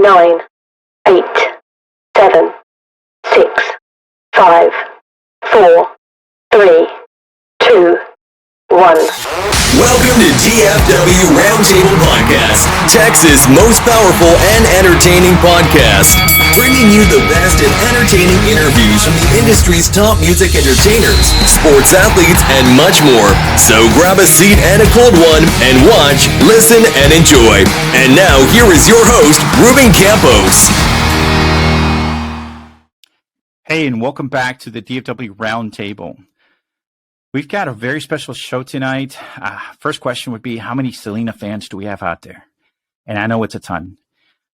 9, 8, 7, 6, 5, 4, 3, 2, 1. Welcome to DFW Roundtable Podcast, Texas' most powerful and entertaining podcast, bringing you the best and entertaining interviews from the industry's top music entertainers, sports athletes, and much more. So grab a seat and a cold one and watch, listen, and enjoy. And now here is your host, Ruben Campos. Hey, and welcome back to the DFW Roundtable. We've got a very special show tonight. First question would be, how many Selena fans do we have out there? And I know it's a ton.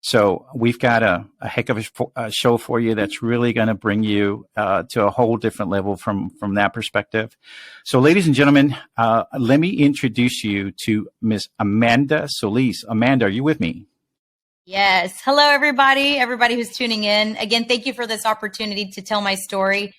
So we've got a heck of a show for you that's really going to bring you to a whole different level from that perspective. So ladies and gentlemen, let me introduce you to Miss Amanda Solis. Amanda, are you with me? Yes. Hello, everybody who's tuning in. Again, thank you for this opportunity to tell my story.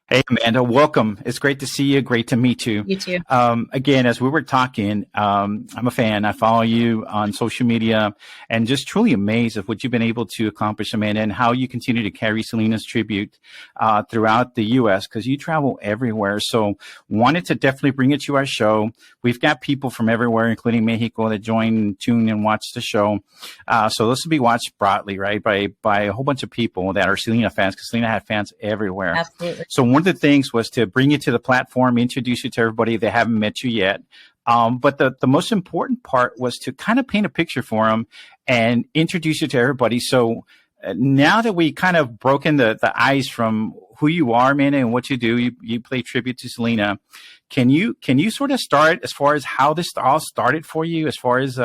Hey, Amanda, welcome. It's great to see you. Great to meet you. You too. Again, as we were talking, I'm a fan. I follow you on social media and just truly amazed at what you've been able to accomplish, Amanda, and how you continue to carry Selena's tribute throughout the U.S. because you travel everywhere. So wanted to definitely bring it to our show. We've got people from everywhere, including Mexico, that join, tune, and watch the show. So this will be watched broadly, right, by a whole bunch of people that are Selena fans, because Selena had fans everywhere. Absolutely. So one of the things was to bring you to the platform, introduce you to everybody that haven't met you yet. But the most important part was to kind of paint a picture for them and introduce you to everybody. So now that we kind of broken the ice from who you are, man, and what you do, you play tribute to Selena. Can you sort of start as far as how this all started for you, as far as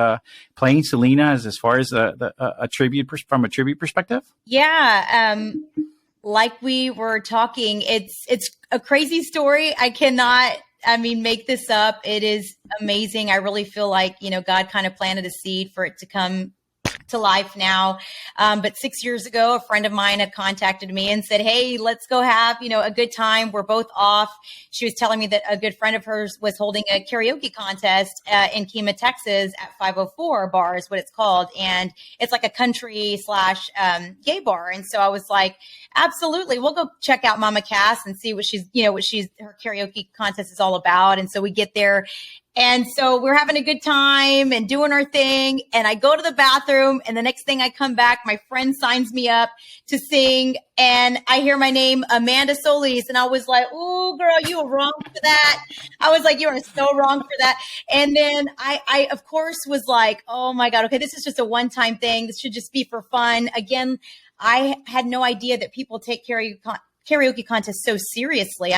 playing Selena, as far as a tribute from a tribute perspective? Yeah. Like we were talking, it's a crazy story. I cannot, make this up. It is amazing. I really feel like, God kind of planted a seed for it to come to life now. But 6 years ago, a friend of mine had contacted me and said, hey, let's go have, a good time. We're both off. She was telling me that a good friend of hers was holding a karaoke contest in Kima, Texas at 504 bar is what it's called. And it's like a country / gay bar. And so I was like, absolutely. We'll go check out Mama Cass and see what her karaoke contest is all about. And so we get there. And so we're having a good time and doing our thing. And I go to the bathroom, and the next thing I come back, my friend signs me up to sing. And I hear my name, Amanda Solis. And I was like, oh, girl, you were wrong for that. I was like, you are so wrong for that. And then I of course, was like, oh, my God, okay, this is just a one-time thing. This should just be for fun. Again, I had no idea that people take karaoke contests so seriously.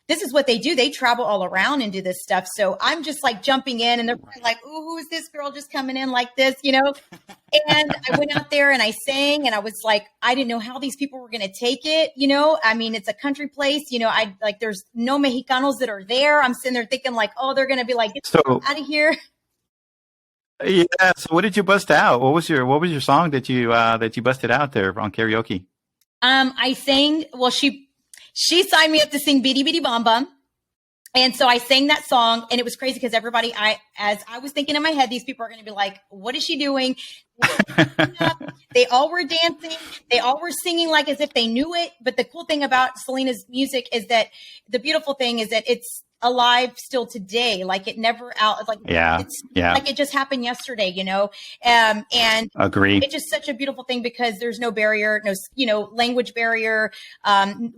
This is what they do. They travel all around and do this stuff. So I'm just like jumping in, and they're like, ooh, who is this girl just coming in like this, And I went out there and I sang, and I was like, I didn't know how these people were going to take it. It's a country place, there's no Mexicanos that are there. I'm sitting there thinking like, oh, they're going to be like, get out of here. Yeah. So what did you bust out? What was your song that you busted out there on karaoke? I sang, well, she signed me up to sing Bitty Bitty Bom Bum. And so I sang that song, and it was crazy because everybody, as I was thinking in my head, these people are going to be like, what is she doing? They all were dancing. They all were singing like as if they knew it. But the cool thing about Selena's music is that the beautiful thing is that it's alive still today. Like it never out. Like it's like it just happened yesterday, and agree. It's just such a beautiful thing because there's no barrier, no, language barrier,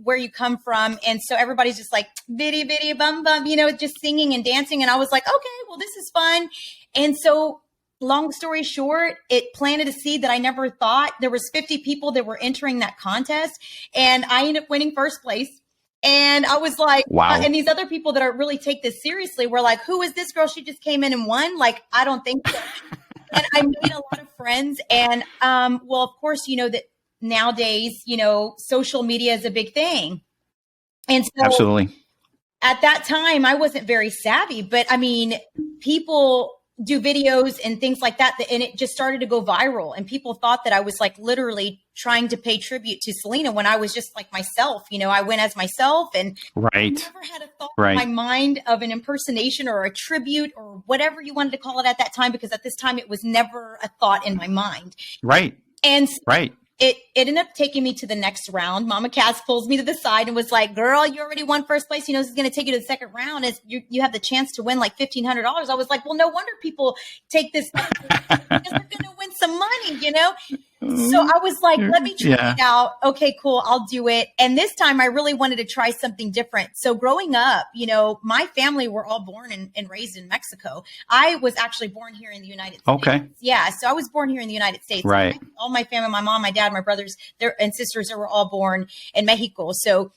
where you come from. And so everybody's just like bitty, bitty, bum, bum, just singing and dancing. And I was like, okay, well, this is fun. And so long story short, it planted a seed that I never thought. There was 50 people that were entering that contest, and I ended up winning first place. And I was like, wow. And these other people that really take this seriously were like, who is this girl? She just came in and won. Like, I don't think so. And I made a lot of friends. And, well, of course, that nowadays, social media is a big thing. And so absolutely. At that time, I wasn't very savvy, but people do videos and things like that. And it just started to go viral. And people thought that I was like literally trying to pay tribute to Selena when I was just like myself. You know, I went as myself and Right. never had a thought Right. in my mind of an impersonation or a tribute or whatever you wanted to call it at that time, because at this time it was never a thought in my mind. Right. And Right. it ended up taking me to the next round. Mama Cass pulls me to the side and was like, girl, you already won first place. You know, this is going to take you to the second round. Is you have the chance to win like $1,500. I was like, well, no wonder people take this because they're going to win some money, you know? So I was like, let me try it out. Okay, cool. I'll do it. And this time I really wanted to try something different. So growing up, you know, my family were all born and raised in Mexico. I was actually born here in the United States. Okay. Yeah. So I was born here in the United States. Right. All my family, my mom, my dad, my brothers and sisters, they were all born in Mexico. So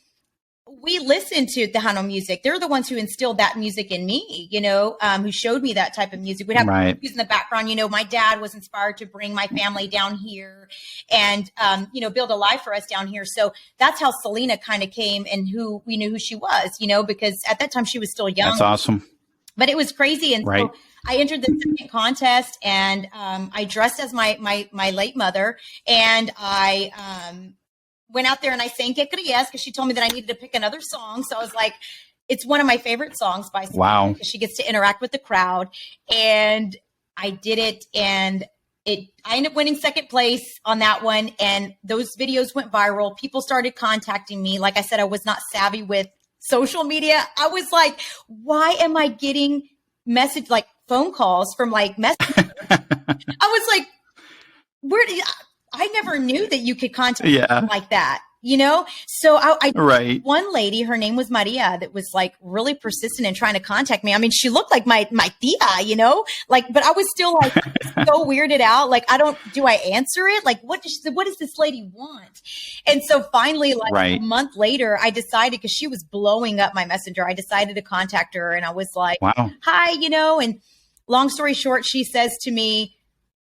we listened to Tejano music. They're the ones who instilled that music in me, you know, who showed me that type of music. We'd have music in the background. You know, my dad was inspired to bring my family down here and, you know, build a life for us down here. So that's how Selena kind of came and who we knew who she was, you know, because at that time she was still young. That's awesome. But it was crazy. And so I entered the second contest and I dressed as my late mother, and I went out there and I sang Que Creías because she told me that I needed to pick another song. So I was like, it's one of my favorite songs by Selena. Wow. Because she gets to interact with the crowd. And I did it, and I ended up winning second place on that one. And those videos went viral. People started contacting me. Like I said, I was not savvy with social media. I was like, why am I getting phone calls from like messengers? I was like, I never knew that you could contact people like that, you know? So I one lady, her name was Maria, that was like really persistent in trying to contact me. I mean, she looked like my tia, you know, like, but I was still like so weirded out. Like, do I answer it? Like, what does this lady want? And so finally, like a month later, I decided, because she was blowing up my messenger, I decided to contact her, and I was like, hi, you know, and long story short, she says to me,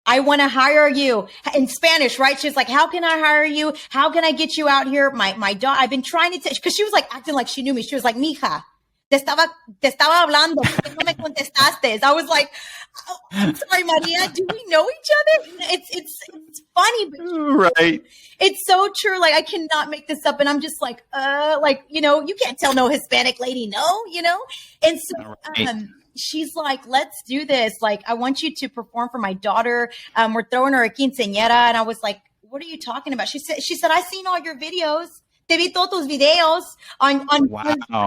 I want to hire you, in Spanish, right? She's like, how can I hire you? How can I get you out here? My daughter, I've been trying to, because she was like acting like she knew me. She was like, mija, te estaba hablando, ¿por qué no me contestaste? I was like, oh, I'm sorry, Maria, do we know each other? It's funny, but it's so true. Like, I cannot make this up. And I'm just like, you know, you can't tell no Hispanic lady no, you know? And so, she's like, let's do this. Like, I want you to perform for my daughter. We're throwing her a quinceañera. And I was like, what are you talking about? She said, I've seen all your videos. Te vi todos tus videos on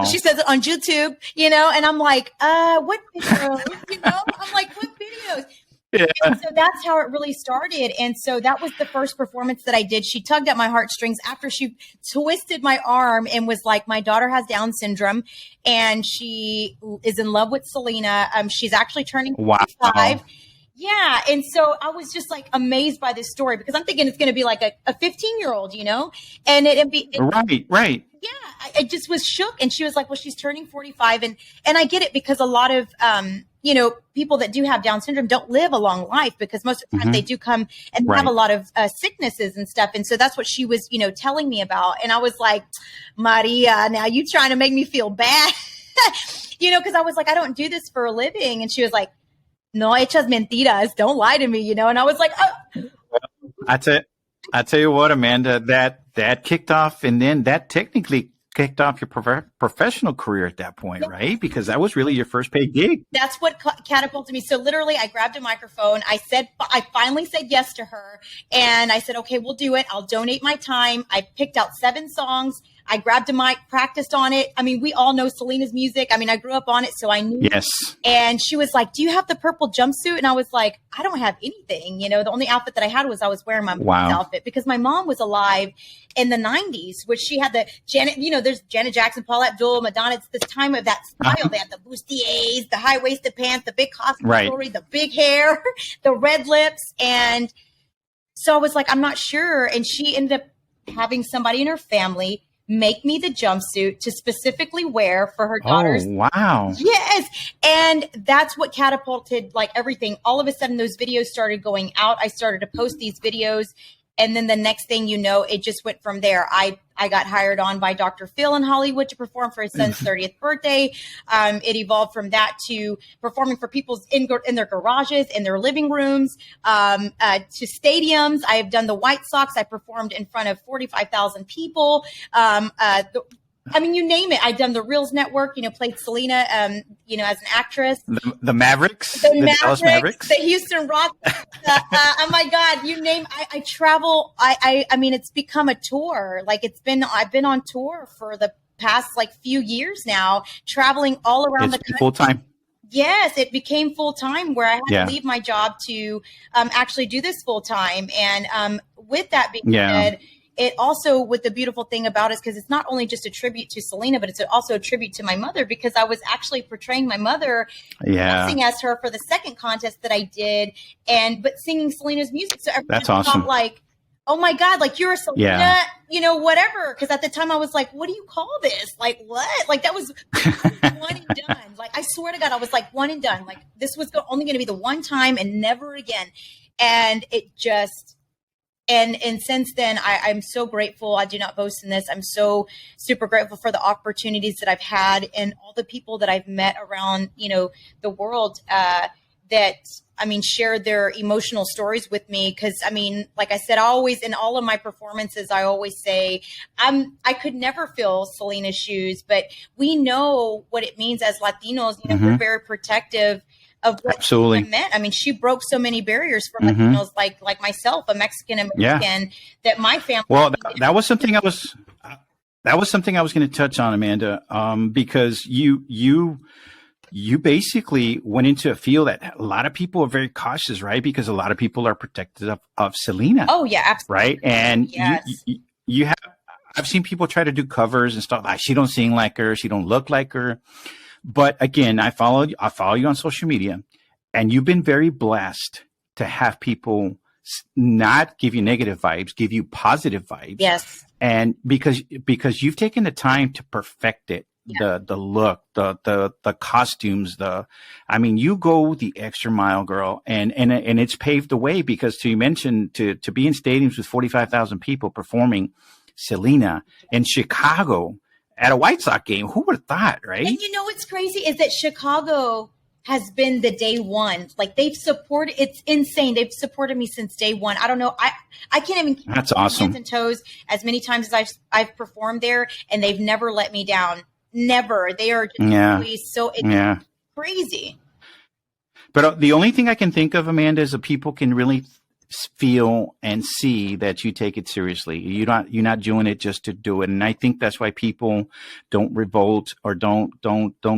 she says it on YouTube, you know? And I'm like, what videos? You know? I'm like, what videos? Yeah. And so that's how it really started. And so that was the first performance that I did. She tugged at my heartstrings after she twisted my arm and was like, my daughter has Down syndrome and she is in love with Selena. She's actually turning 45. Yeah. And so I was just like amazed by this story, because I'm thinking it's going to be like a 15-year-old, you know, and it'd be right. Yeah. I just was shook. And she was like, well, she's turning 45. And I get it, because a lot of, you know, people that do have Down syndrome don't live a long life, because most of the time they do come and have a lot of sicknesses and stuff. And so that's what she was, you know, telling me about. And I was like, Maria, now you trying to make me feel bad, you know, because I was like, I don't do this for a living. And she was like, no echas mentiras, don't lie to me, you know? And I was like, oh. I tell you what, Amanda, that kicked off, and then that technically kicked off your professional career at that point, right? Because that was really your first paid gig. That's what catapulted me. So literally, I grabbed a microphone. I finally said yes to her, and I said, okay, we'll do it. I'll donate my time. I picked out 7 songs. I grabbed a mic, practiced on it. I mean, we all know Selena's music. I mean, I grew up on it, so I knew. Yes. And she was like, do you have the purple jumpsuit? And I was like, I don't have anything. You know, the only outfit that I had was I was wearing my mom's outfit, because my mom was alive in the 90s, which she had the Janet, you know, there's Janet Jackson, Paula Abdul, Madonna. It's this time of that style. They had the bustiers, the high-waisted pants, the big costume jewelry, the big hair, the red lips. And so I was like, I'm not sure. And she ended up having somebody in her family make me the jumpsuit to specifically wear for her daughters. Oh, wow. Yes. And that's what catapulted like everything. All of a sudden, those videos started going out. I started to post these videos. And then the next thing you know, it just went from there. I got hired on by Dr. Phil in Hollywood to perform for his son's 30th birthday. It evolved from that to performing for people in their garages, in their living rooms, to stadiums. I have done the White Sox. I performed in front of 45,000 people. I mean, you name it. I've done the Reels Network, played Selena, as an actress. The Mavericks, the Dallas Mavericks, the Houston Rockets. Oh my God, you name. I travel. I mean, it's become a tour. Like I've been on tour for the past few years now, traveling all around the country. Full time. Yes, it became full time where I had to leave my job to actually do this full time. And with that being said, it also, with the beautiful thing about it, is because it's not only just a tribute to Selena, but it's also a tribute to my mother, because I was actually portraying my mother, dancing as her for the second contest that I did, but singing Selena's music. So everyone That's awesome. thought oh my God, you're a Selena, whatever. Because at the time I was like, what do you call this? What? That was one and done. I swear to God, I was one and done. This was only going to be the one time and never again. And it just... And since then, I'm so grateful. I do not boast in this. I'm so super grateful for the opportunities that I've had and all the people that I've met around, the world share their emotional stories with me. Because, like I said, in all of my performances, I always say I could never fill Selena's shoes, but we know what it means as Latinos. We're very protective of what Absolutely. It meant. She broke so many barriers for Latinos like myself, a Mexican American, that my family. Well, that was something I was going to touch on, Amanda, because you basically went into a field that a lot of people are very cautious, right? Because a lot of people are protective of Selena. Oh yeah, absolutely. Right, and you have. I've seen people try to do covers and stuff she don't sing like her, she don't look like her. But again, I follow you on social media, and you've been very blessed to have people not give you negative vibes, give you positive vibes. Yes. And because you've taken the time to perfect it, the look, the costumes, you go the extra mile, girl. And it's paved the way, because you mentioned to be in stadiums with 45,000 people performing Selena in Chicago at a White Sox game. Who would have thought, right? And what's crazy is that Chicago has been the day one. They've supported, it's insane. They've supported me since day one. I don't know. I can't even keep That's awesome. hands and toes as many times as I've performed there, and they've never let me down. Never. They are just always so crazy. But the only thing I can think of, Amanda, is that people can really feel and see that you take it seriously. You're not doing it just to do it. And I think that's why people don't revolt or don't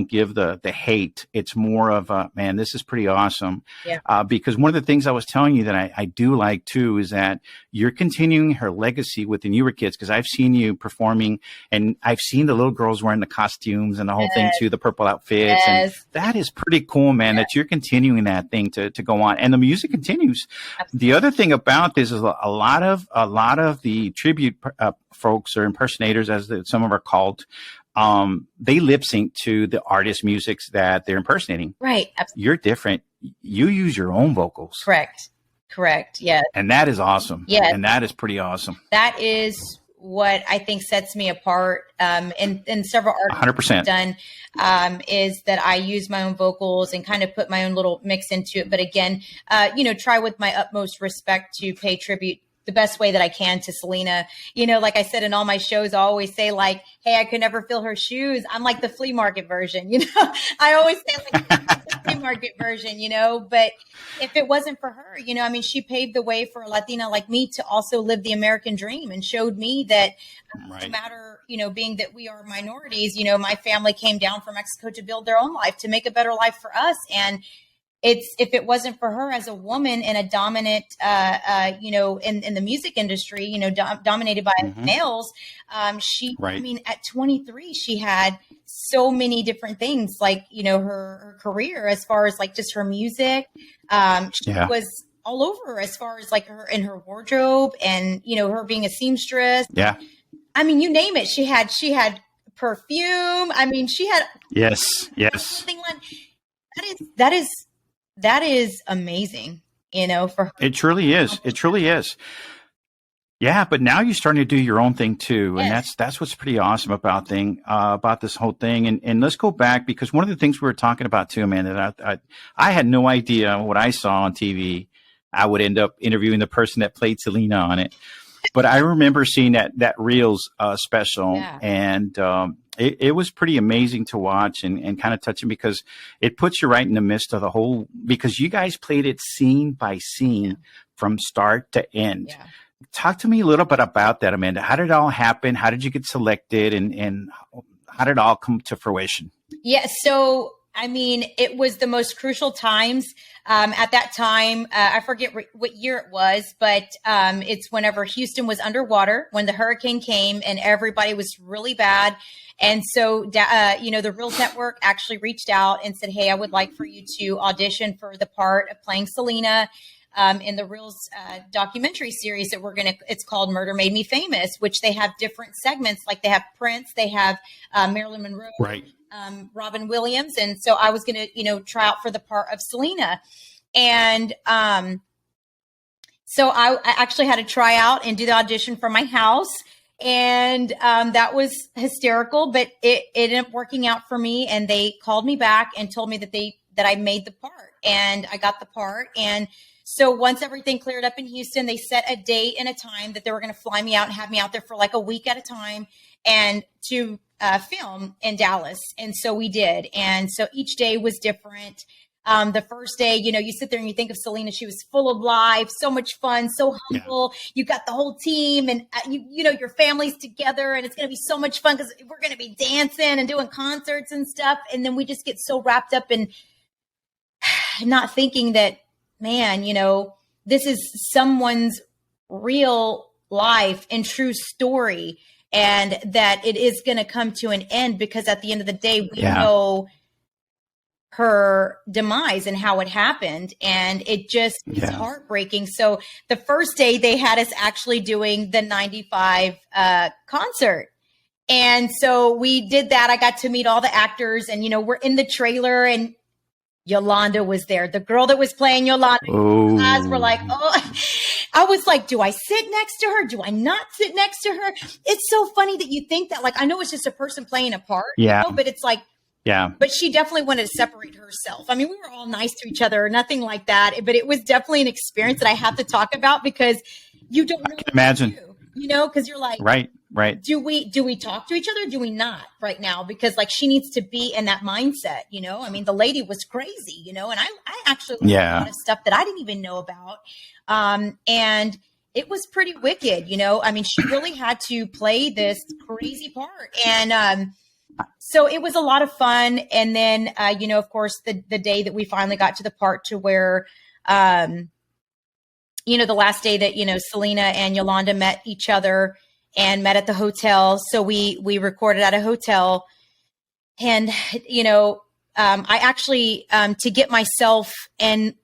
give the hate. It's more of a, man, this is pretty awesome. Yeah. Because one of the things I was telling you that I do like too is that you're continuing her legacy with the newer kids, because I've seen you performing, and I've seen the little girls wearing the costumes and the whole thing too, the purple outfits. And that is pretty cool, man, that you're continuing that thing to go on, and the music continues. Absolutely. The other thing about this is a lot of the tribute folks or impersonators, as some of are called, they lip sync to the artist musics that they're impersonating. Right. Absolutely. You're different. You use your own vocals. Correct. Yeah. And that is awesome. Yeah. And that is pretty awesome. That is what I think sets me apart, in several artists 100%. I've done, is that I use my own vocals and kind of put my own little mix into it. But again, try with my utmost respect to pay tribute the best way that I can to Selena. Like I said in all my shows, I always say hey, I could never fill her shoes. I'm like the flea market version, I always say the flea market version, but if it wasn't for her, she paved the way for a Latina like me to also live the American dream, and showed me that no matter, being that we are minorities, my family came down from Mexico to build their own life, to make a better life for us. And if it wasn't for her as a woman in a dominant, in the music industry, dominated by males, at 23, she had so many different things, her career, as far as just her music. She was all over, as far as her in her wardrobe, and, her being a seamstress. Yeah. You name it. She had perfume. She had. Yes. That is amazing, for her. It truly is. Yeah, but now you're starting to do your own thing too, and Yes. that's what's pretty awesome about this whole thing. And let's go back, because one of the things we were talking about too, man, that I had no idea what I saw on TV. I would end up interviewing the person that played Selena on it. But I remember seeing that Reels special, Yeah. and it was pretty amazing to watch and kind of touching, because it puts you right in the midst of the whole, because you guys played it scene by scene from start to end. Yeah. Talk to me a little bit about that, Amanda. How did it all happen? How did you get selected, and how did it all come to fruition? Yeah. So, I mean, it was the most crucial times. At that time, I forget what year it was, but it's whenever Houston was underwater, when the hurricane came and everybody was really bad. And so, the Reels Network actually reached out and said, "Hey, I would like for you to audition for the part of playing Selena in the Reels documentary series that it's called Murder Made Me Famous," which they have different segments. Like they have Prince, they have Marilyn Monroe, Right. Robin Williams. And so I was going to, try out for the part of Selena. And so I actually had to try out and do the audition from my house. And that was hysterical, but it ended up working out for me. And they called me back and told me that I made the part, and I got the part. And so once everything cleared up in Houston, they set a date and a time that they were going to fly me out and have me out there for like a week at a time and to film in Dallas. And so we did. And so each day was different. The first day, you sit there and you think of Selena. She was full of life, so much fun, so humble. Yeah. You got the whole team, and your family's together, and it's going to be so much fun because we're going to be dancing and doing concerts and stuff. And then we just get so wrapped up in not thinking that, man, this is someone's real life and true story, and that it is going to come to an end, because at the end of the day, we know her demise and how it happened. And it just is heartbreaking. So the first day they had us actually doing the 95 concert. And so we did that. I got to meet all the actors, and, we're in the trailer, and Yolanda was there. The girl that was playing Yolanda. Oh. Eyes were like, oh, I was like, do I sit next to her? Do I not sit next to her? It's so funny that you think that, like, I know it's just a person playing a part, but it's like, but she definitely wanted to separate herself. I mean, we were all nice to each other, nothing like that, but it was definitely an experience that I have to talk about, because you don't know. I can imagine. Because you're like, right. Do we talk to each other? Do we not right now? Because like she needs to be in that mindset, I mean, the lady was crazy, and I actually learned a lot of stuff that I didn't even know about. And it was pretty wicked, I mean, she really had to play this crazy part. And, so it was a lot of fun. And then, of course, the day that we finally got to the part to where, the last day that, Selena and Yolanda met each other and met at the hotel. So we recorded at a hotel, and, I actually, to get myself in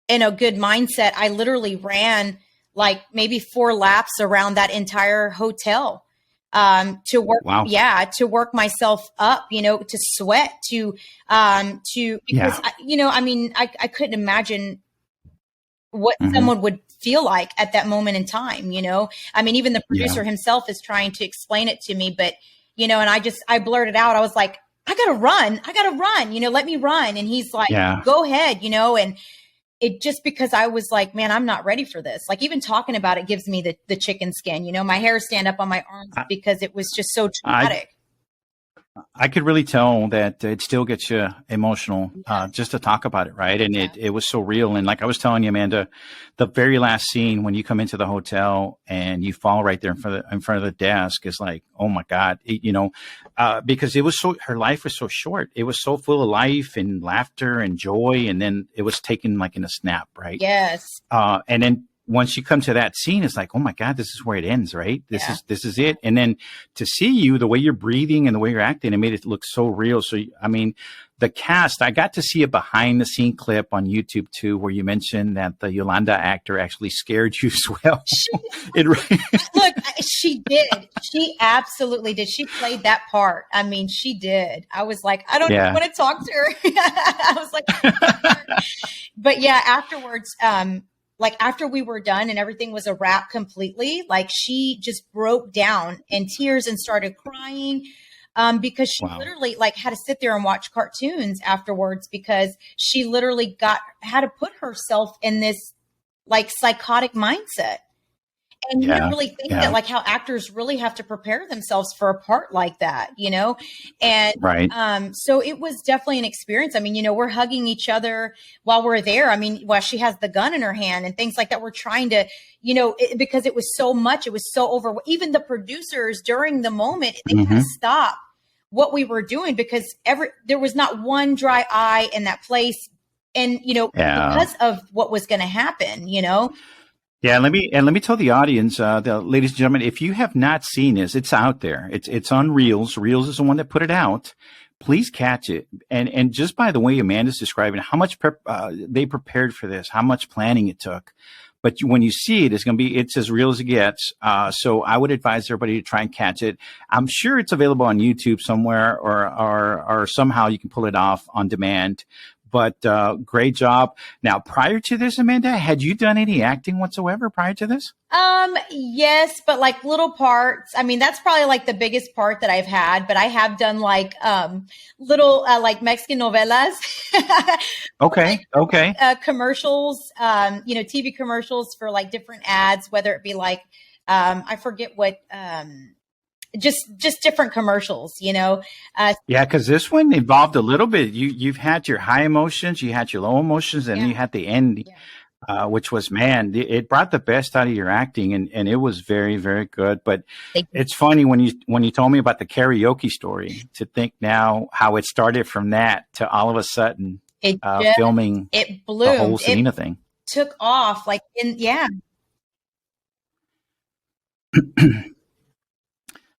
a good mindset, I literally ran like maybe 4 laps around that entire hotel, to work, to work myself up, to sweat, because, I couldn't imagine what someone would feel like at that moment in time, I mean, even the producer himself is trying to explain it to me, but, and I blurted out, I was like, I gotta run, let me run. And he's like, go ahead, and it just, because I was like, man, I'm not ready for this. Like even talking about it gives me the chicken skin, my hair stand up on my arms because it was just so traumatic. I could really tell that it still gets you emotional just to talk about it, right? And it was so real. And like I was telling you, Amanda, the very last scene when you come into the hotel and you fall right there in front of the desk is like, oh my God, because it was her life was so short. It was so full of life and laughter and joy, and then it was taken like in a snap, right? Yes. And then once you come to that scene, it's like, oh my God, this is where it ends, right? This is it. And then to see you, the way you're breathing and the way you're acting, it made it look so real. So, I mean, the cast, I got to see a behind the scene clip on YouTube too, where you mentioned that the Yolanda actor actually scared you as well. Look, she did. She absolutely did. She played that part. I mean, she did. I was like, I don't even want to talk to her. I was like, but yeah, afterwards, like after we were done and everything was a wrap completely, like she just broke down in tears and started crying. Because she literally like had to sit there and watch cartoons afterwards because she literally had to put herself in this like psychotic mindset. And you don't really think that like how actors really have to prepare themselves for a part like that, you know? And so it was definitely an experience. I mean, you know, we're hugging each other while we're there. I mean, while she has the gun in her hand and things like that, we're trying to, you know, because it was so much, it was so even the producers during the moment, they had to stop what we were doing because there was not one dry eye in that place. And, you know, because of what was going to happen, you know? Yeah, let me tell the audience, the ladies and gentlemen, if you have not seen this, it's out there. It's on Reels. Reels is the one that put it out. Please catch it. And just by the way Amanda's describing how much they prepared for this, how much planning it took. But when you see it, it's as real as it gets. So I would advise everybody to try and catch it. I'm sure it's available on YouTube somewhere or somehow you can pull it off on demand. But great job. Now, prior to this, Amanda, had you done any acting whatsoever prior to this? Yes, but like little parts. I mean, that's probably like the biggest part that I've had, but I have done like little like Mexican novelas. Okay. Commercials, you know, TV commercials for like different ads, whether it be like I forget what just different commercials, you know? Yeah, because this one involved a little bit. You've had your high emotions, you had your low emotions, and you had the end, which was, man, it brought the best out of your acting, and it was very, very good. But it's funny when you told me about the karaoke story to think now how it started from that to all of a sudden filming it bloomed. The whole Selena thing. Took off like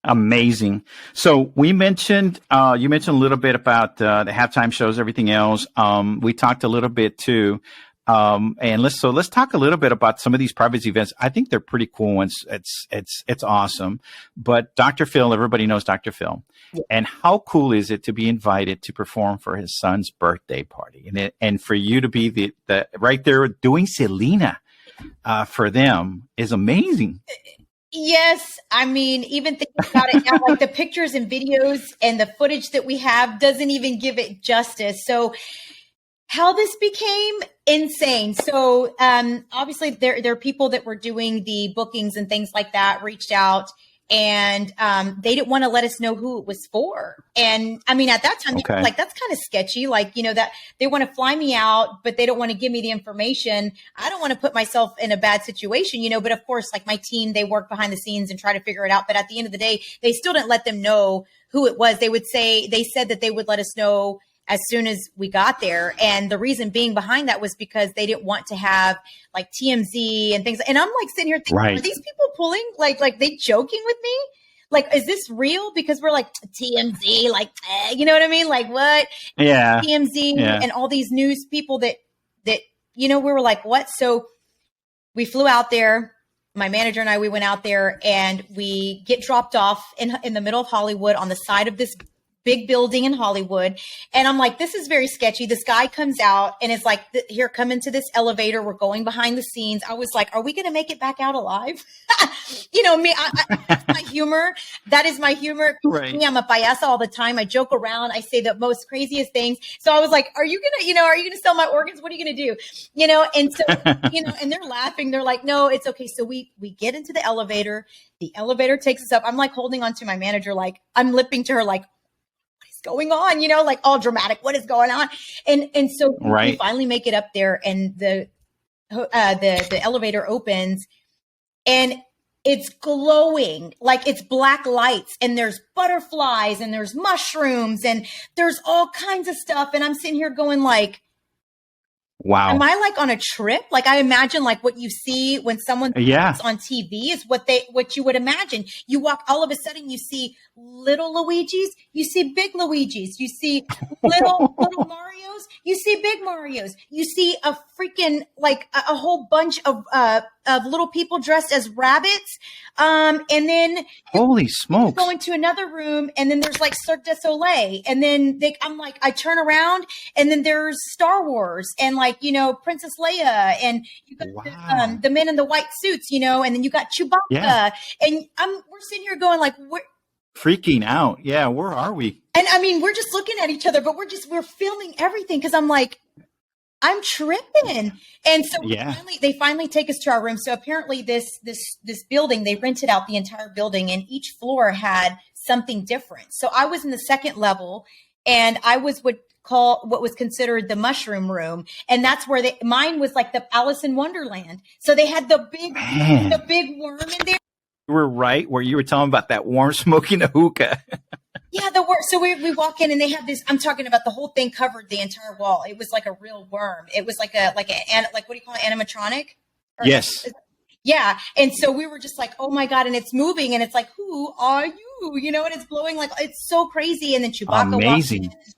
Amazing. So we mentioned, you mentioned a little bit about the halftime shows, everything else. We talked a little bit too. And let's talk a little bit about some of these private events. I think they're pretty cool ones. It's awesome. But Dr. Phil, everybody knows Dr. Phil. Yeah. And how cool is it to be invited to perform for his son's birthday party and for you to be the right there doing Selena, for them is amazing. Yes. I mean, even thinking about it now, like the pictures and videos and the footage that we have doesn't even give it justice. So how this became insane. So obviously there are people that were doing the bookings and things like that, reached out, and they didn't want to let us know who it was for. And I mean, at that time, they were like, that's kind of sketchy. Like, you know, that they want to fly me out, but they don't want to give me the information. I don't want to put myself in a bad situation, you know, but of course, like my team, they work behind the scenes and try to figure it out. But at the end of the day, they still didn't let them know who it was. They said that they would let us know as soon as we got there. And the reason being behind that was because they didn't want to have like TMZ and things. And I'm like sitting here thinking, are these people pulling, like they joking with me? Like, is this real? Because we're like TMZ, like, you know what I mean? Like what? Yeah. TMZ and all these news people that, you know, we were like, what? So we flew out there. My manager and I, we went out there and we get dropped off in the middle of Hollywood on the side of this big building in Hollywood. And I'm like, this is very sketchy. This guy comes out and it's like, here, come into this elevator. We're going behind the scenes. I was like, are we going to make it back out alive? You know, me, that's my humor. That is my humor. Right. Me, I'm a payasa all the time. I joke around. I say the most craziest things. So I was like, are you going to sell my organs? What are you going to do? You know? And so, you know, and they're laughing. They're like, no, it's okay. So we get into the elevator. The elevator takes us up. I'm like holding on to my manager. Like I'm lipping to her, like, going on, you know, like all dramatic, what is going on? And so we finally make it up there and the elevator opens and it's glowing, like it's black lights and there's butterflies and there's mushrooms and there's all kinds of stuff. And I'm sitting here going like, wow, am I like on a trip? Like I imagine like what you see when someone on TV is what you would imagine. You walk, all of a sudden you see little Luigis, you see big Luigis, you see little Marios, you see big Marios, you see a freaking like a whole bunch of of little people dressed as rabbits. And then holy smokes, go into another room, and then there's like Cirque du Soleil, and then I'm like, I turn around, and then there's Star Wars, and like, you know, Princess Leia, and you got the men in the white suits, you know, and then you got Chewbacca, and we're sitting here going like, freaking out. Yeah, where are we? And I mean, we're just looking at each other, but we're filming everything because I'm like, I'm tripping. And so they finally take us to our room. So apparently this building, they rented out the entire building, and each floor had something different. So I was in the second level, and I was what was considered the mushroom room. And that's where mine was like the Alice in Wonderland. So they had the big worm in there. You were right where you were telling about that worm smoking a hookah. Yeah, the worm. So we walk in, and they have this. I'm talking about the whole thing covered the entire wall. It was like a real worm. It was like what do you call it, animatronic? Yes. Yeah. And so we were just like, oh my God, and it's moving, and it's like, who are you? You know, and it's blowing like, it's so crazy. And then Chewbacca amazing. walks in.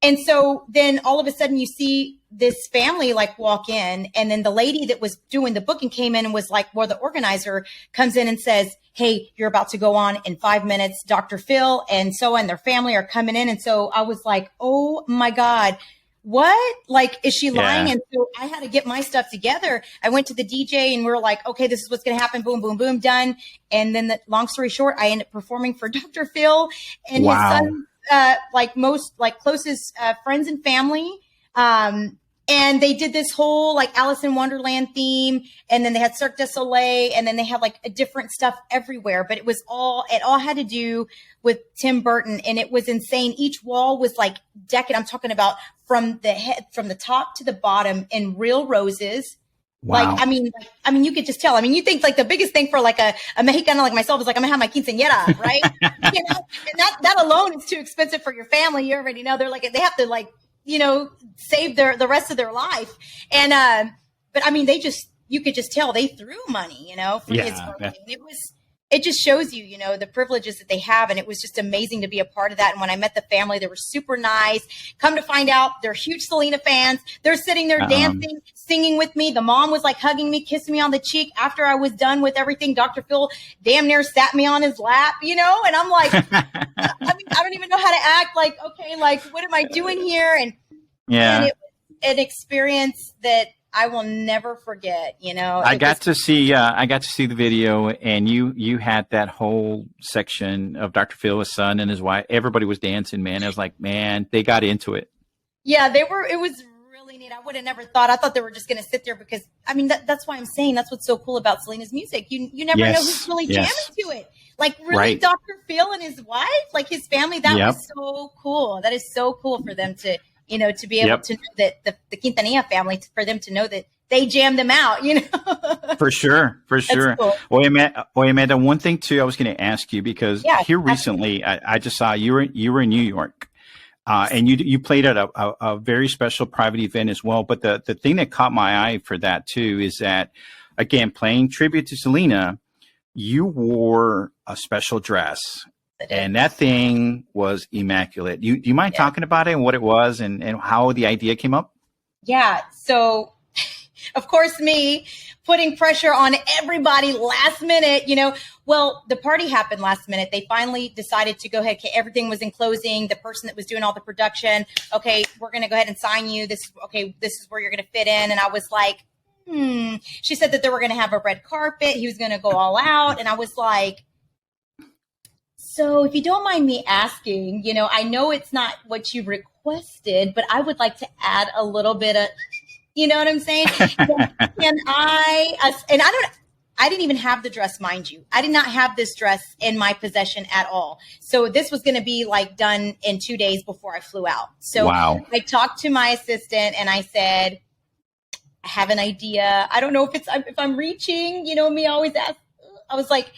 And so then all of a sudden you see this family like walk in, and then the lady that was doing the booking came in and was like, the organizer comes in and says, hey, you're about to go on in 5 minutes. Dr. Phil and their family are coming in. And so I was like, oh my God, what? Like, is she lying? Yeah. And so I had to get my stuff together. I went to the DJ, and we were like, okay, this is what's going to happen. Boom, boom, boom, done. And then long story short, I ended up performing for Dr. Phil and his son. Closest friends and family. And they did this whole like Alice in Wonderland theme. And then they had Cirque du Soleil, and then they had like a different stuff everywhere. But it all had to do with Tim Burton, and it was insane. Each wall was like decorated. I'm talking about from the top to the bottom in real roses. Wow. Like, I mean, you could just tell. I mean, you think like the biggest thing for like a Mexicana like myself is like, I'm gonna have my quinceañera, right? You know, and that alone is too expensive for your family. You already know they have to like, you know, save the rest of their life. And but I mean, you could just tell they threw money, you know, for his birthday. And it just shows you, you know, the privileges that they have. And it was just amazing to be a part of that. And when I met the family, they were super nice. Come to find out, they're huge Selena fans. They're sitting there dancing, singing with me. The mom was like hugging me, kissing me on the cheek after I was done with everything. Dr. Phil damn near sat me on his lap, you know? And I'm like, I don't even know how to act. Like, okay, like, what am I doing here? And it was an experience that I will never forget, you know. I got to see the video, and you had that whole section of Dr. Phil, his son and his wife. Everybody was dancing, man. I was like, man, they got into it. Yeah, it was really neat. I would have never thought. I thought they were just going to sit there because, I mean, that's why I'm saying that's what's so cool about Selena's music. You never know who's really jamming to it. Like, really, Dr. Phil and his wife, like his family, that was so cool. That is so cool for them to, you know, to be able to know that the Quintanilla family, for them to know that they jammed them out, you know. For sure. Cool. Well, Amanda, one thing too, I was going to ask you because here recently, I just saw you were in New York, and you played at a very special private event as well. But the thing that caught my eye for that too is that, again, playing tribute to Selena, you wore a special dress. And that thing was immaculate. Do you mind talking about it and what it was and how the idea came up? Yeah. So, of course, me putting pressure on everybody last minute, you know. Well, the party happened last minute. They finally decided to go ahead. Okay, everything was in closing. The person that was doing all the production, okay, we're going to go ahead and sign you. This is where you're going to fit in. And I was like, She said that they were going to have a red carpet. He was going to go all out. And I was like, so if you don't mind me asking, you know, I know it's not what you requested, but I would like to add a little bit of, you know what I'm saying? And I didn't even have the dress, mind you. I did not have this dress in my possession at all. So this was going to be like done in 2 days before I flew out. So I talked to my assistant and I said, I have an idea. I don't know if I'm reaching, you know, me always ask. I was like,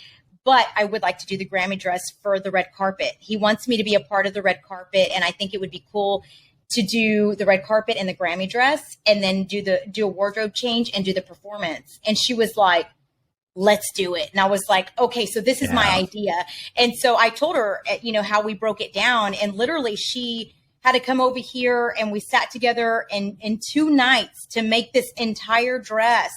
but I would like to do the Grammy dress for the red carpet. He wants me to be a part of the red carpet. And I think it would be cool to do the red carpet and the Grammy dress and then do a wardrobe change and do the performance. And she was like, let's do it. And I was like, okay, so this is my idea. And so I told her, you know, how we broke it down. And literally she had to come over here and we sat together in 2 nights to make this entire dress.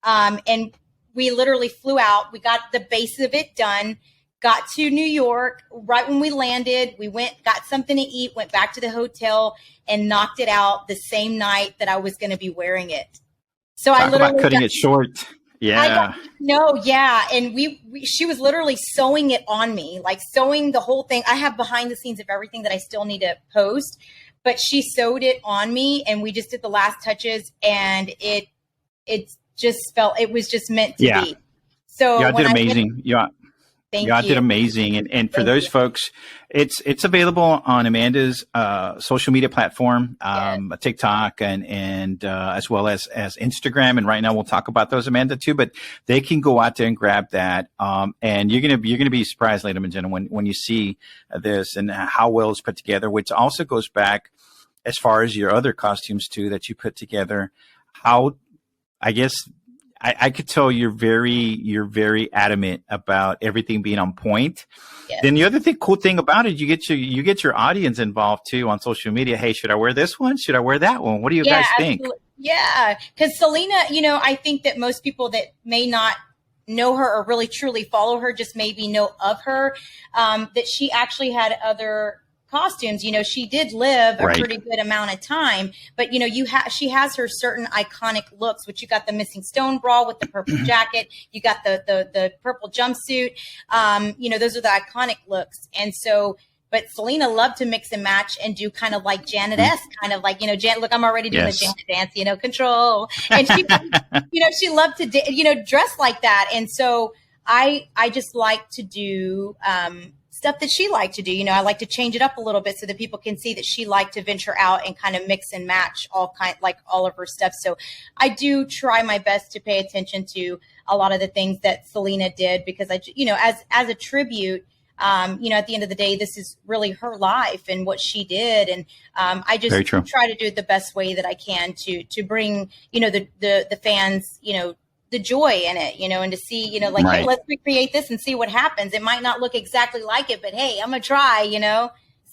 And we literally flew out. We got the base of it done, got to New York. Right when we landed, we got something to eat, went back to the hotel, and knocked it out the same night that I was going to be wearing it. So Talk I literally about cutting it short. Yeah. And she was literally sewing it on me, like sewing the whole thing. I have behind the scenes of everything that I still need to post, but she sewed it on me, and we just did the last touches, and it was just meant to be. So y'all did amazing. Y'all did amazing. And for those folks, it's available on Amanda's social media platform, TikTok and as well as Instagram. And right now we'll talk about those, Amanda, too. But they can go out there and grab that. And you're gonna be surprised, ladies and gentlemen, when you see this and how well it's put together, which also goes back as far as your other costumes too that you put together. How, I guess, I could tell you're very adamant about everything being on point. Yes. Then the other cool thing about it, you get your audience involved too on social media. Hey, should I wear this one? Should I wear that one? What do you guys think? Absolutely. Yeah, because Selena, I think that most people that may not know her or really truly follow her, just maybe know of her, that she actually had other costumes. She did live a pretty good amount of time, but she has her certain iconic looks, which you got the missing stone bra with the purple jacket, you got the purple jumpsuit. Those are the iconic looks. And so, but Selena loved to mix and match and do kind of like Janet-esque, kind of like, look, I'm already doing the Janet dance, control. And she, she loved to, dress like that. And so I just like to do, stuff that she liked to do. I like to change it up a little bit so that people can see that she liked to venture out and kind of mix and match all of her stuff. So I do try my best to pay attention to a lot of the things that Selena did, because as a tribute, at the end of the day, this is really her life and what she did. And I just try to do it the best way that I can to bring, the fans, the joy in it, and to see, hey, let's recreate this and see what happens. It might not look exactly like it, but hey, I'm gonna try,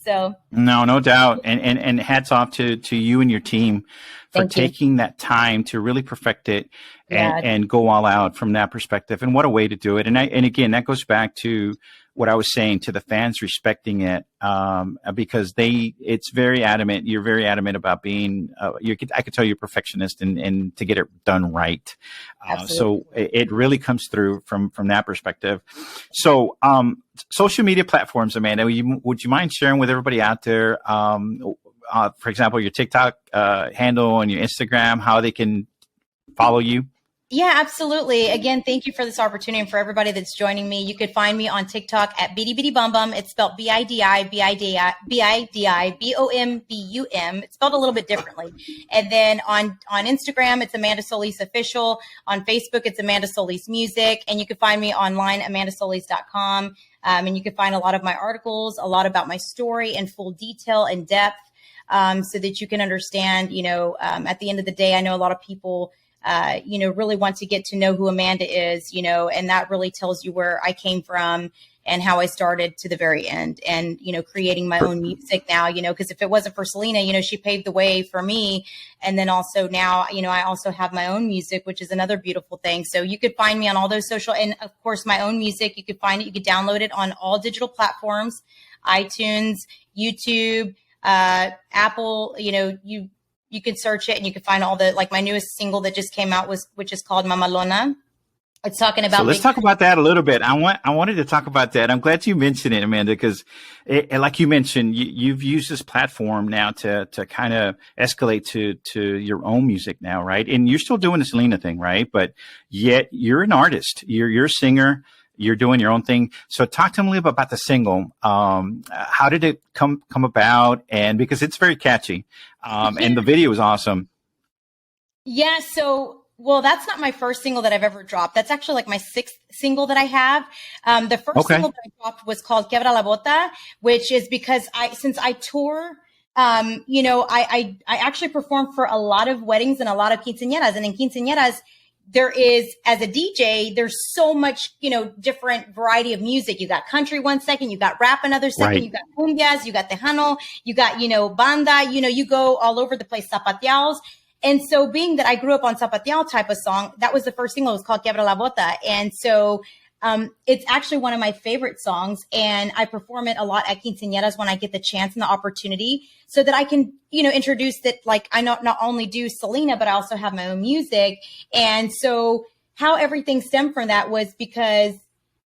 so. No doubt. And hats off to you and your team for taking that time to really perfect it and go all out from that perspective. And what a way to do it. And again, that goes back to what I was saying, to the fans respecting it, because it's very adamant. You're very adamant about being, I could tell you're a perfectionist and to get it done right. So it really comes through from that perspective. So, social media platforms, Amanda, would you mind sharing with everybody out there, for example, your TikTok handle and your Instagram, how they can follow you? Yeah, absolutely. Again, thank you for this opportunity, and for everybody that's joining me. You could find me on TikTok at Bidi Bidi Bum Bum. It's spelled BIDI-BOMBUM. It's spelled a little bit differently. And then on Instagram, it's Amanda Solis Official. On Facebook, it's Amanda Solis Music. And you can find me online, amandasolis.com. And you can find a lot of my articles, a lot about my story in full detail and depth, so that you can understand, at the end of the day, I know a lot of people really want to get to know who Amanda is, and that really tells you where I came from and how I started to the very end, and, creating my own music now, because if it wasn't for Selena, she paved the way for me. And then also now, I also have my own music, which is another beautiful thing. So you could find me on all those social, and of course, my own music, you could find it, you could download it on all digital platforms, iTunes, YouTube, Apple, you can search it and you can find all the, my newest single that just came out which is called Mamalona. It's talking about. So let's talk about that a little bit. I wanted to talk about that. I'm glad you mentioned it, Amanda, because like you mentioned, you've used this platform now to kind of escalate to your own music now, right? And you're still doing the Selena thing, right? But yet you're an artist. You're a singer. You're doing your own thing. So talk to me a little bit about the single. How did it come about? And because it's very catchy, and the video is awesome. Yeah. So, well, that's not my first single that I've ever dropped. That's actually my sixth single that I have. The first single that I dropped was called Quebra la Bota, which is because since I tour, I actually perform for a lot of weddings and a lot of quinceañeras, and in quinceañeras, there is, as a DJ, there's so much, different variety of music. You got country 1 second, you got rap another second, you got cumbias, you got tejano, you got, banda, you go all over the place, zapateados. And so being that I grew up on Zapateado type of song, that was the first single. It was called Quiebra la Bota. And so it's actually one of my favorite songs, and I perform it a lot at quinceañeras when I get the chance and the opportunity, so that I can, introduce that, like, I not only do Selena, but I also have my own music. And so how everything stemmed from that was because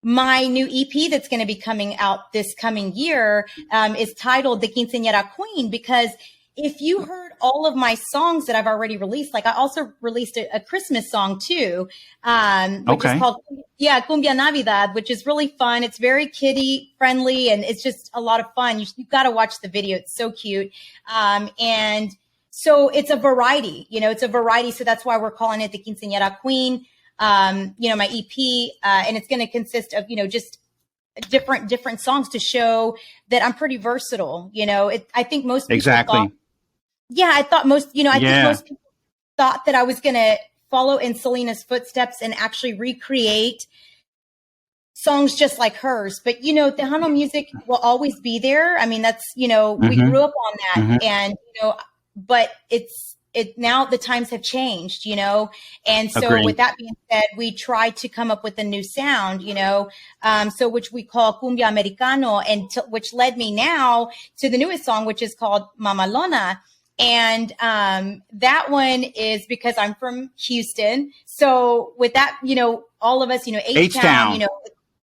my new EP that's going to be coming out this coming year is titled The Quinceañera Queen, because if you heard all of my songs that I've already released, like I also released a Christmas song too, which is called Cumbia Navidad, which is really fun. It's very kiddie friendly, and it's just a lot of fun. You've got to watch the video. It's so cute. And so it's a variety, it's a variety. So that's why we're calling it the Quinceañera Queen, my EP. And it's going to consist of, just different songs to show that I'm pretty versatile. I think most people thought, I think most people thought that I was going to follow in Selena's footsteps and actually recreate songs just like hers. But, Tejano music will always be there. I mean, that's, we grew up on that. And, but now the times have changed, and so with that being said, we tried to come up with a new sound, so which we call Cumbia Americano, and which led me now to the newest song, which is called Mamalona. And that one is because I'm from Houston. So with that, all of us, H-Town,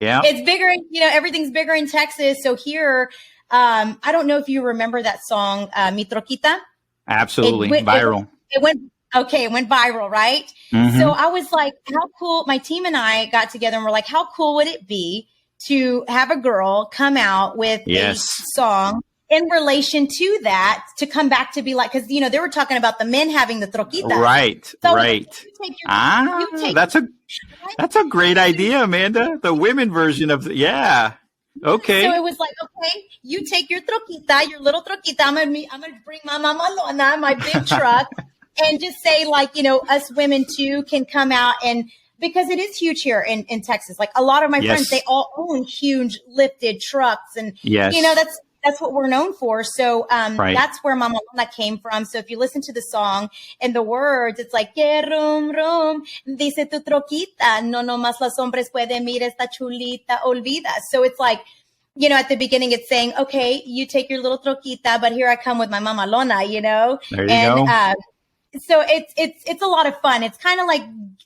it's bigger, everything's bigger in Texas. So here, I don't know if you remember that song, Mi Troquita. Absolutely. Viral. It went viral, right? Mm-hmm. So I was like, how cool. My team and I got together and we're like, how cool would it be to have a girl come out with a song in relation to that, to come back to be like, because, they were talking about the men having the troquita. Right, so right. That's a great idea, Amanda. The women version of okay. So it was like, okay, you take your troquita, your little troquita. I'm gonna bring my mamalona, my big truck, and just say, like, us women too can come out, and because it is huge here in Texas. Like a lot of my friends, they all own huge lifted trucks, and that's what we're known for. So that's where Mamalona came from. So if you listen to the song and the words, it's like, que rum rum, dice tu troquita, no más los hombres pueden mirar esta chulita, olvida. So it's like, at the beginning it's saying, okay, you take your little troquita, but here I come with my Mamalona, There you go. So it's a lot of fun. It's kind of like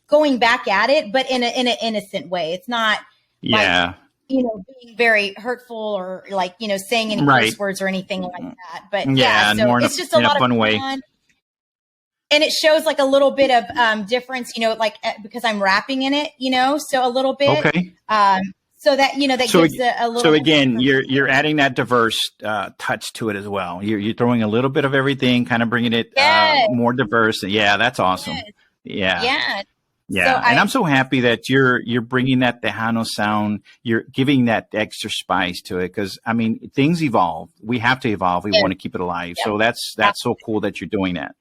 going back at it, but in an innocent way. It's not like, being very hurtful or like, saying any curse words or anything like that. But so it's just a lot of fun way. And it shows like a little bit of difference, like because I'm rapping in it, so a little bit. Okay. So that, that gives a little. So again, you're adding that diverse touch to it as well. You're throwing a little bit of everything, kind of bringing it more diverse. Yeah, that's awesome. Yes. Yeah. Yeah, so and I'm so happy that you're bringing that Tejano sound. You're giving that extra spice to it because, I mean, things evolve. We have to evolve. We want to keep it alive. Yeah. So that's so cool that you're doing that.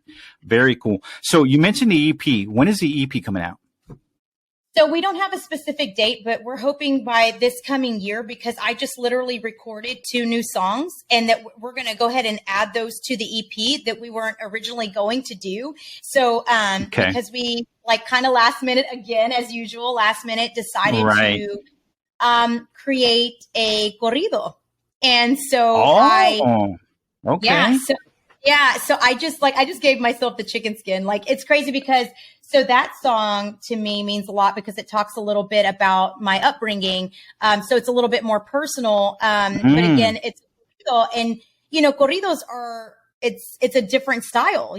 Very cool. So you mentioned the EP. When is the EP coming out? So we don't have a specific date, but we're hoping by this coming year, because I just literally recorded 2 new songs, and that we're going to go ahead and add those to the EP that we weren't originally going to do. So because we like kind of last minute, again, as usual, last minute decided to create a corrido. And so so I just gave myself the chicken skin. Like, it's crazy because so that song to me means a lot because it talks a little bit about my upbringing. So it's a little bit more personal. But again, it's corrido, and corridos are it's a different style,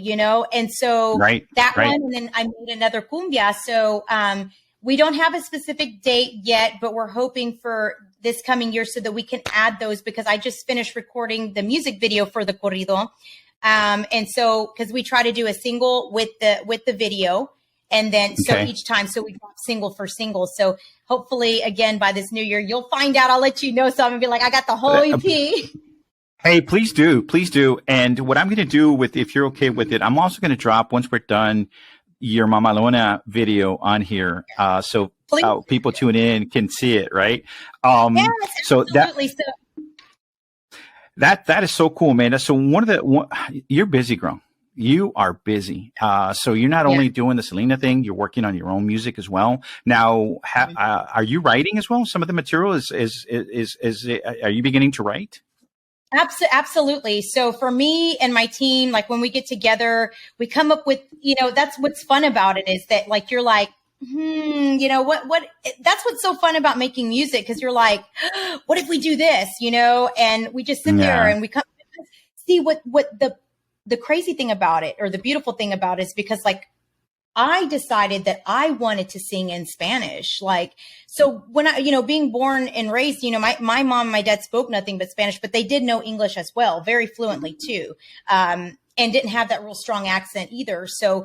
and so that one, and then I made another cumbia. So we don't have a specific date yet, but we're hoping for this coming year so that we can add those, because I just finished recording the music video for the corrido. And so, cause we try to do a single with the video, and then, so each time, so we drop single for single. So hopefully again, by this new year, you'll find out, I'll let you know. So I'm gonna be like, I got the whole EP. Hey, please do. Please do. And what I'm going to do if you're okay with it, I'm also going to drop, once we're done, your Mamalona video on here. So people tune in can see it. Right. Yes, so absolutely. That is so cool, man. So you're busy, girl. you are busy. So you're not only doing the Selena thing, you're working on your own music as well. Now, are you writing as well? Some of the material are you beginning to write? Absolutely. So for me and my team, like when we get together, we come up with, that's what's fun about it is that like, you're like, that's what's so fun about making music. Cause you're like, what if we do this, and we just sit there and we come see what the crazy thing about it or the beautiful thing about it is because like, I decided that I wanted to sing in Spanish. Like, so when I, being born and raised, my mom and my dad spoke nothing but Spanish, but they did know English as well, very fluently too. And didn't have that real strong accent either. So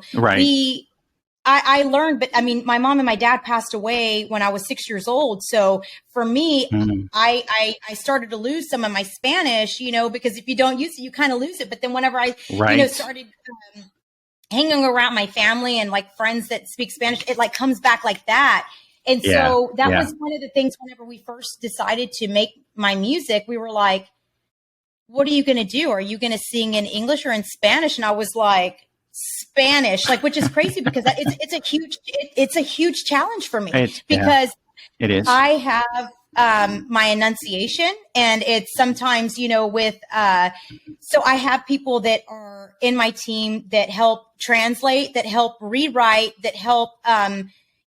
I learned, but I mean, my mom and my dad passed away when I was 6 years old. So for me, I started to lose some of my Spanish, because if you don't use it, you kind of lose it. But then whenever I, started, hanging around my family and like friends that speak Spanish, it like comes back like that. And so that was one of the things whenever we first decided to make my music, we were like, what are you going to do? Are you going to sing in English or in Spanish? And I was like, Spanish, like, which is crazy because it's a huge challenge for me because it is. I have my enunciation and it's sometimes, with, so I have people that are in my team that help translate, that help rewrite, that help,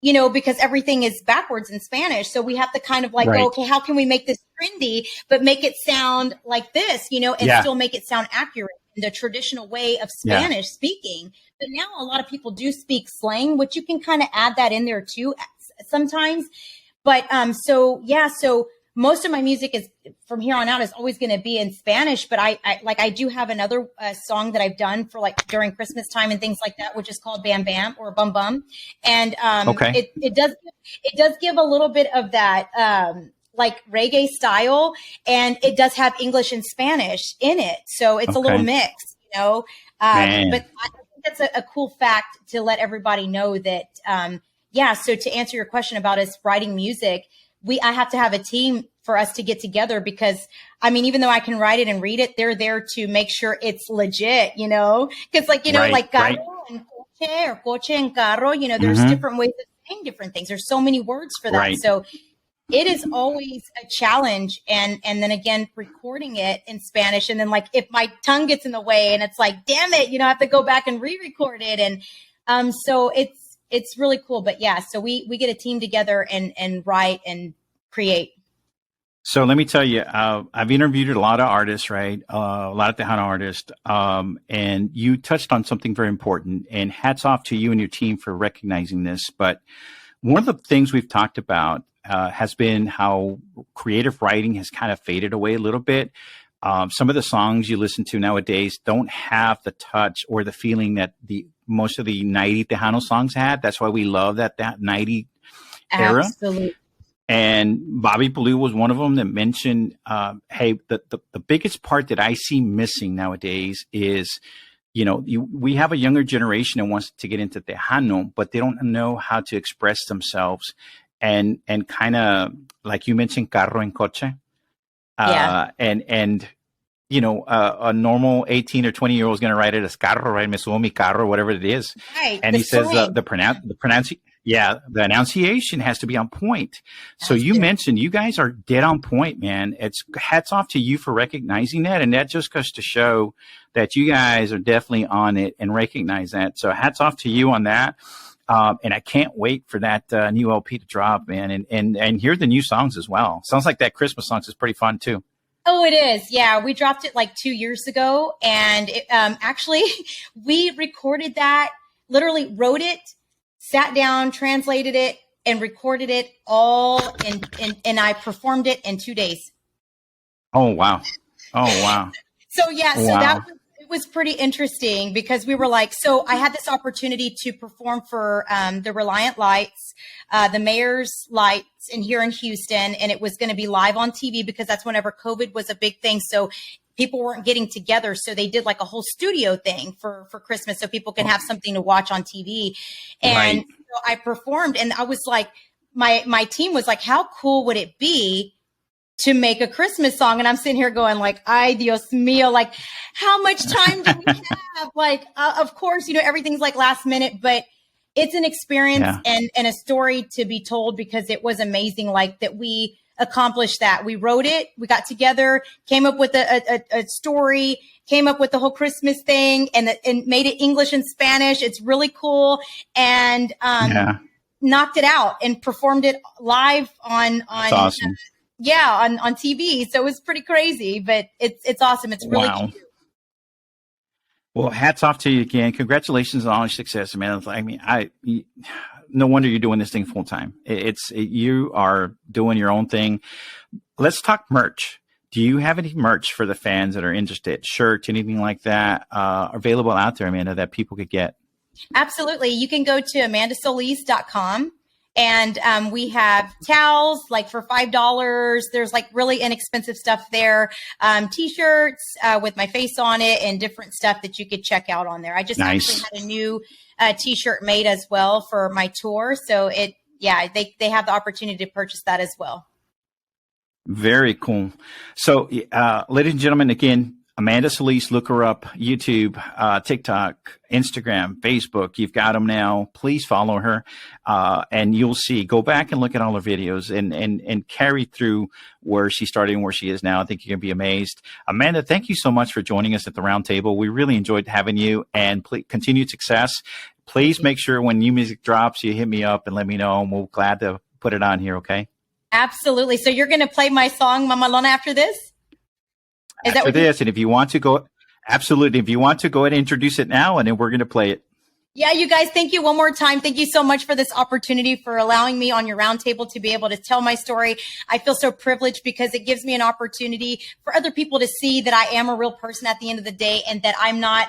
because everything is backwards in Spanish. So we have to kind of like, go, okay, how can we make this trendy, but make it sound like this, and still make it sound accurate in the traditional way of Spanish speaking. But now a lot of people do speak slang, which you can kind of add that in there too sometimes. But, so most of my music is from here on out is always going to be in Spanish, but I do have another song that I've done for like during Christmas time and things like that, which is called Bam Bam or Bum Bum. And, it does give a little bit of that, like reggae style, and it does have English and Spanish in it. So it's a little mix, but I think that's a cool fact to let everybody know that, so to answer your question about us writing music, I have to have a team for us to get together because, I mean, even though I can write it and read it, they're there to make sure it's legit, because like, like carro and coche and carro, there's different ways of saying different things. There's so many words for that. So it is always a challenge. And then again, recording it in Spanish. And then like, if my tongue gets in the way and it's like, damn it, I have to go back and re-record it. And, so it's really cool. But so we get a team together and write and create. So let me tell you, I've interviewed a lot of artists, right? A lot of Tejano artists. And you touched on something very important, and hats off to you and your team for recognizing this. But one of the things we've talked about has been how creative writing has kind of faded away a little bit. Some of the songs you listen to nowadays don't have the touch or the feeling that most of the 90 Tejano songs had. That's why we love that 90 era. Absolutely. And Bobby Blue was one of them that mentioned, hey, the biggest part that I see missing nowadays is, we have a younger generation that wants to get into Tejano, but they don't know how to express themselves and kind of, like you mentioned, carro and coche. And a normal 18 or 20-year-old is going to write it as carro, right? Me subo mi carro, whatever it is. Right. And he says the enunciation has to be on point. So you mentioned you guys are dead on point, man. It's hats off to you for recognizing that. And that just goes to show that you guys are definitely on it and recognize that. So hats off to you on that. And I can't wait for that new LP to drop, man. And hear the new songs as well. Sounds like that Christmas songs is pretty fun too. Oh, it is. Yeah. We dropped it like 2 years ago. And actually, we recorded that, literally wrote it, sat down, translated it, and recorded it all. And I performed it in 2 days. Oh, wow. So, that was pretty interesting because we were like, so I had this opportunity to perform for the Reliant Lights, the Mayor's Lights here in Houston. And it was going to be live on TV because that's whenever COVID was a big thing. So people weren't getting together. So they did like a whole studio thing for Christmas so people can have something to watch on TV. And so I performed and I was like, my team was like, how cool would it be to make a Christmas song. And I'm sitting here going like, ay, Dios mío, like how much time do we have? Like, of course, everything's like last minute, but it's an experience and a story to be told because it was amazing. Like that we accomplished that. We wrote it, we got together, came up with a story, came up with the whole Christmas thing and made it English and Spanish. It's really cool. And, knocked it out and performed it live on awesome. On TV. So it was pretty crazy, but it's awesome. It's really cute. Well, hats off to you again. Congratulations on all your success, man. I mean, no wonder you're doing this thing full time. You are doing your own thing. Let's talk merch. Do you have any merch for the fans that are interested? Shirts, anything like that, available out there, Amanda, that people could get? Absolutely. You can go to amandasolis.com and we have towels like for $5. There's like really inexpensive stuff there. T-shirts with my face on it and different stuff that you could check out on there. I just actually had a new T-shirt made as well for my tour. So they have the opportunity to purchase that as well. Very cool. So, ladies and gentlemen, again, Amanda Solis, look her up, YouTube, TikTok, Instagram, Facebook. You've got them now. Please follow her, and you'll see. Go back and look at all her videos and carry through where she started and where she is now. I think you're going to be amazed. Amanda, thank you so much for joining us at the Roundtable. We really enjoyed having you, and continued success. Please make sure when new music drops, you hit me up and let me know, and we're glad to put it on here, okay? Absolutely. So you're going to play my song, Mama Lona, after this? After this, and if you want to go, absolutely. If you want to, go ahead and introduce it now, and then we're going to play it. Yeah, you guys, thank you one more time. Thank you so much for this opportunity, for allowing me on your roundtable to be able to tell my story. I feel so privileged because it gives me an opportunity for other people to see that I am a real person at the end of the day and that I'm not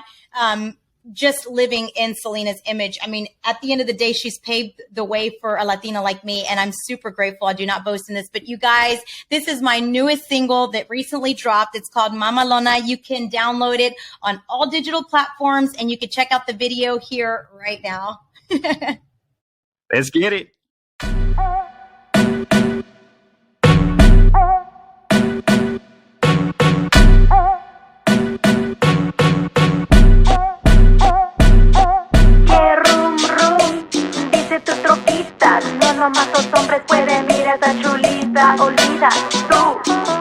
just living in Selena's image. I mean, at the end of the day, she's paved the way for a Latina like me, and I'm super grateful. I do not boast in this, but you guys, this is my newest single that recently dropped. It's called Mama Lona. You can download it on all digital platforms, and you can check out the video here right now. Let's get it. Nomás los hombres pueden mirar esta chulita. Olvida,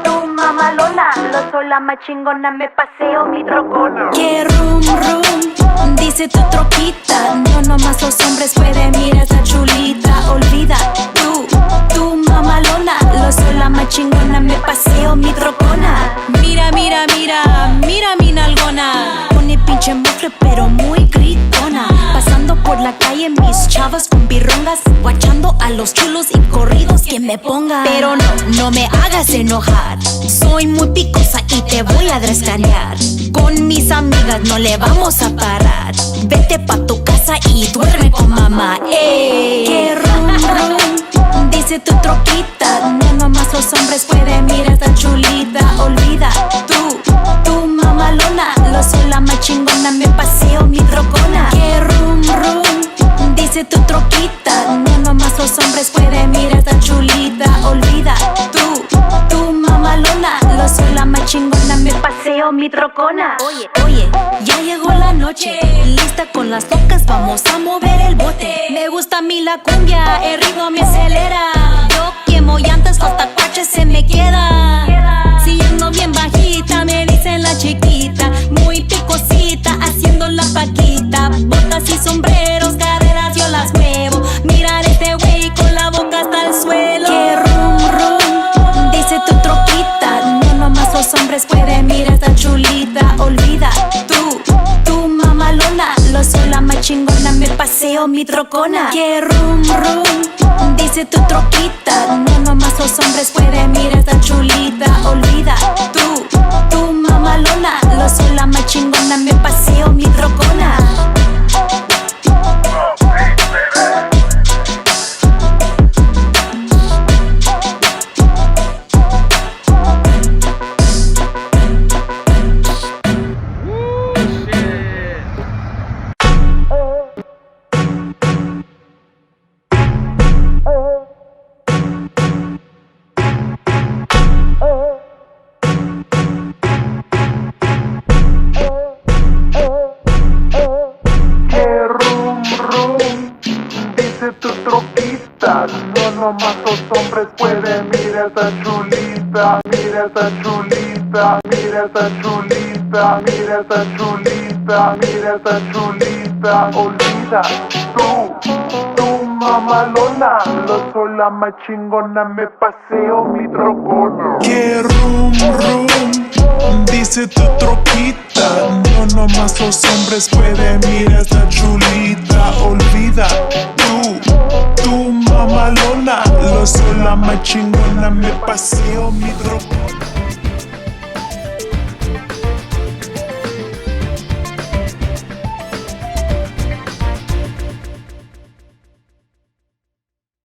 tú, mamá Lola. Lo soy la más chingona, me paseo mi trocona. Que rum, rum, dice tu troquita. No nomás los hombres pueden mirar esta chulita. Olvida, tú, mamá Lola. Lo soy la más chingona, me paseo mi trocona. Mira, mira, mira, mira mi nalgona. Pone pinche mufle pero muy gritona. Pasando por la calle mis chavas con birrongas, guachando a los chulos y corridos que me pongan. Pero no me hagas enojar. Soy muy picosa y te voy a descanear. Con mis amigas no le vamos a parar. Vete pa' tu casa y duerme con mamá. Que rum, rum, dice tu troquita. No nomás los hombres pueden mirar esta chulita. Olvida, tú, mamá Lona. Lo soy la más chingona, me paseo mi trocona. Que rum, rum, dice tu troquita. No nomás los hombres pueden mirar esta chulita. Olvida, tú, mamá Lona. Lo soy la más chingona, me paseo mi trocona. Oye, ya llegó la noche. Lista con las locas, vamos a mover el bote. Me gusta a mí la cumbia, el ritmo me acelera. Yo quemo llantas, los tacuaches se me quedan. Siguiendo bien bajita, me dicen la chiquita. Muy picosita, haciendo la paquita. Botas y sombreros, caderas yo las muevo. Mira este güey con la boca hasta el suelo. Que rum, rum, dice tu troquita. No nomás los hombres pueden mirar esta chulita. Olvida, tú, mamá Lona. Lo soy la más chingona, me paseo mi trocona. Que rum, rum, dice tu troquita. No nomás los hombres pueden mirar esta chulita. Olvida, tú, mamá Lona. Lo soy la más chingona, me paseo mi trocona. mira esa chulita, mira esa chulita, mira esa chulita, mira esa chulita, mira esa chulita. Olvida, tú mamalona, lo soy la más chingona, me paseo mi trocona. Que rum rum, dice tu troquita, no nomás los hombres pueden mirar esta chulita. Olvida, tú mamalona, lo soy la más chingona, me paseo mi trocona.